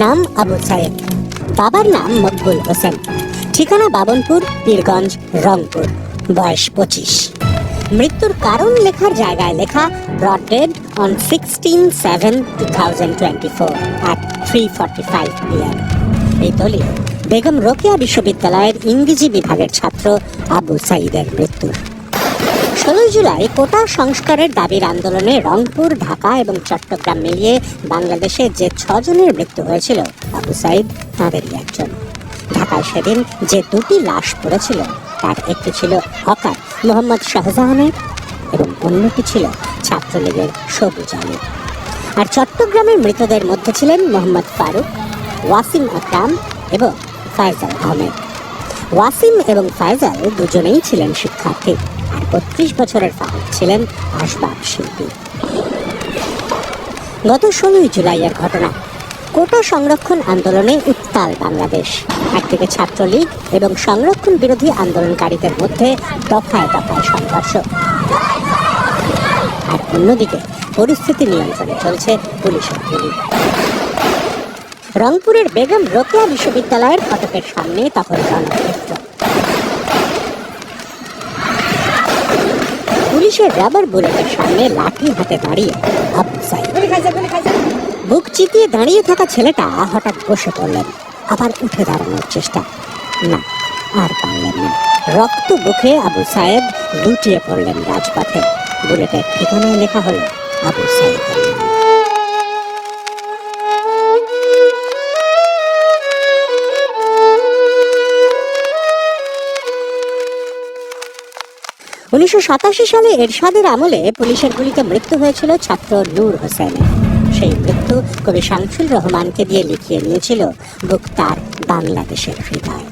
নাম আবু সাইদ, বাবার নাম মকবুল হোসেন, ঠিকানা বাবনপুর, পীরগঞ্জ, রংপুর, বয়স 25। মৃত্যুর কারণ লেখার জায়গায় লেখা brought dead on 16/7/2024 at 3:45 PM। এই দলিল বেগম রোকেয়া বিশ্ববিদ্যালয়ের ইংরেজি বিভাগের ছাত্র আবু সাইদের মৃত্যুর। 16 জুলাই কোটা সংস্কারের দাবির আন্দোলনে রংপুর, ঢাকা এবং চট্টগ্রাম মিলিয়ে বাংলাদেশে যে 6 জনের মৃত্যু হয়েছিল, আবু সাইদ তাঁদেরই একজন। ঢাকায় সেদিন যে 2টি লাশ পড়েছিল তার একটি ছিল হকার মোহাম্মদ শাহজাহানের এবং অন্যটি ছিল ছাত্রলীগের সবুজ আলী। আর চট্টগ্রামের মৃতদের মধ্যে ছিলেন মোহাম্মদ ফারুক, ওয়াসিম আকরাম এবং ফায়জাল আহমেদ। ওয়াসিম এবং ফায়জাল দুজনেই ছিলেন শিক্ষার্থী, আর 32 বছরের ফারুক ছিলেন আসবাব শিল্পী। গত 16 জুলাইয়ের ঘটনা। কোটা সংরক্ষণ আন্দোলনে উত্তাল বাংলাদেশ। একদিকে ছাত্রলীগ এবং সংরক্ষণ বিরোধী আন্দোলনকারীদের মধ্যে দফায় দফায় সংঘর্ষ, আর অন্যদিকে পরিস্থিতি নিয়ন্ত্রণে চলছে পুলিশের গুলি। রংপুরের বেগম রোকেয়া বিশ্ববিদ্যালয়ের ফটকের সামনে তখন রণক্ষেত্র। পুলিশের রাবার বুলেটের সামনে লাঠি হাতে দাঁড়িয়ে আবু সাইদ। বুক চিতিয়ে দাঁড়িয়ে থাকা ছেলেটা হঠাৎ বসে পড়লেন, আবার উঠে দাঁড়ানোর চেষ্টা, না আর পারলেন না। রক্ত বুকে আবু সাইদ লুটিয়ে পড়লেন রাজপথে। বুলেটের ঠিকানায় লেখা হলো আবু সাইদ। 1987 সালে এরশাদের আমলে পুলিশের গুলিতে মৃত্যু হয়েছিল ছাত্র নূর হোসেনের। সেই মৃত্যু কবি শামসুর রহমানকে দিয়ে লিখিয়ে নিয়েছিল বুক তার বাংলাদেশের হৃদয়।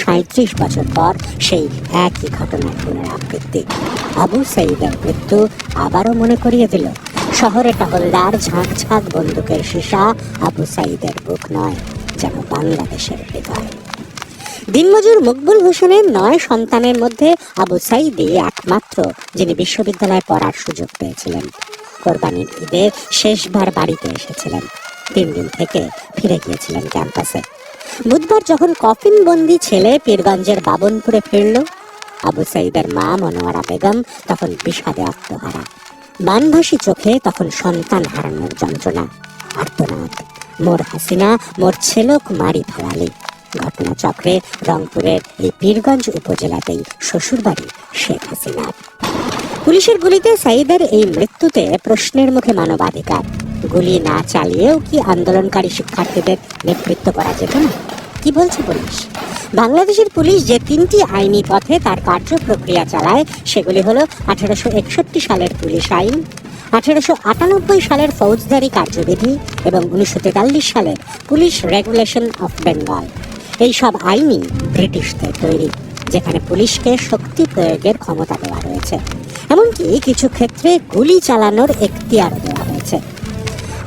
37 বছর পর সেই একই ঘটনার পুনরাবৃত্তি। আবু সাইদের মৃত্যু আবারও মনে করিয়ে দিল, শহরে টহলদার ঝাঁক ঝাঁক বন্দুকের সীসা আবু সাইদের বুক নয়, যেন বাংলাদেশের হৃদয়। দিনমজুর মকবুল হোসেনের 9 সন্তানের মধ্যে আবু সাইদই একমাত্র যিনি বিশ্ববিদ্যালয়ে পড়ার সুযোগ পেয়েছিলেন। কোরবানির ঈদে শেষবার বাড়িতে এসেছিলেন, 3 দিন থেকে ফিরে গিয়েছিলেন ক্যাম্পাসে। বুধবার যখন কফিন বন্দি ছেলে পীরগঞ্জের বাবনপুরে ফিরল, আবু সাইদের মা মনোয়ারা বেগম তখন বিষাদে আত্মহারা। বানভাসী চোখে তখন সন্তান হারানোর যন্ত্রণা, আর্তনাদ। মোর হাসিনা, মোর ছেলক মারি ফেলালি। ঘটনাচক্রে রংপুরের এই পীরগঞ্জ উপজেলাতেই শ্বশুরবাড়ি শেখ হাসিনার। পুলিশের গুলিতে সাইদের এই মৃত্যুতে প্রশ্নের মুখে মানবাধিকার। গুলি না চালিয়েও কি আন্দোলনকারী শিক্ষার্থীদের নেতৃত্ব করা যেত না? কি বলছে পুলিশ? বাংলাদেশের পুলিশ যে 3টি আইনি পথে তার কার্য প্রক্রিয়া চালায় সেগুলি হলো 1861 সালের পুলিশ আইন, 1898 সালের ফৌজদারি কার্যবিধি এবং 1943 সালের পুলিশ রেগুলেশন অফ বেঙ্গল। এই সব আইনই ব্রিটিশদের তৈরি, যেখানে পুলিশকে শক্তি প্রয়োগের ক্ষমতা দেওয়া রয়েছে, এমনকি কিছু ক্ষেত্রে গুলি চালানোর এখতিয়ার দেওয়া হয়েছে।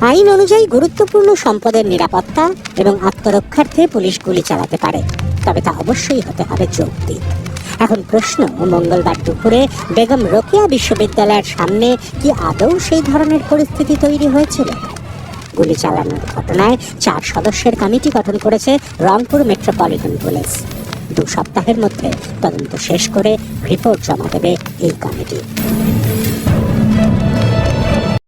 আইন অনুযায়ী গুরুত্বপূর্ণ সম্পদের নিরাপত্তা এবং আত্মরক্ষার্থে পুলিশ গুলি চালাতে পারে, তবে তা অবশ্যই হতে হবে যৌক্তিক। এখন প্রশ্ন, মঙ্গলবার দুপুরে বেগম রোকেয়া বিশ্ববিদ্যালয়ের সামনে কি আদৌ সেই ধরনের পরিস্থিতি তৈরি হয়েছিল? গুলি চালানোর ঘটনায় 4 সদস্যের কমিটি গঠন করেছে রংপুর মেট্রোপলিটন পুলিশ। 2 সপ্তাহের মধ্যে তদন্ত শেষ করে রিপোর্ট জমা দেবে এই কমিটি।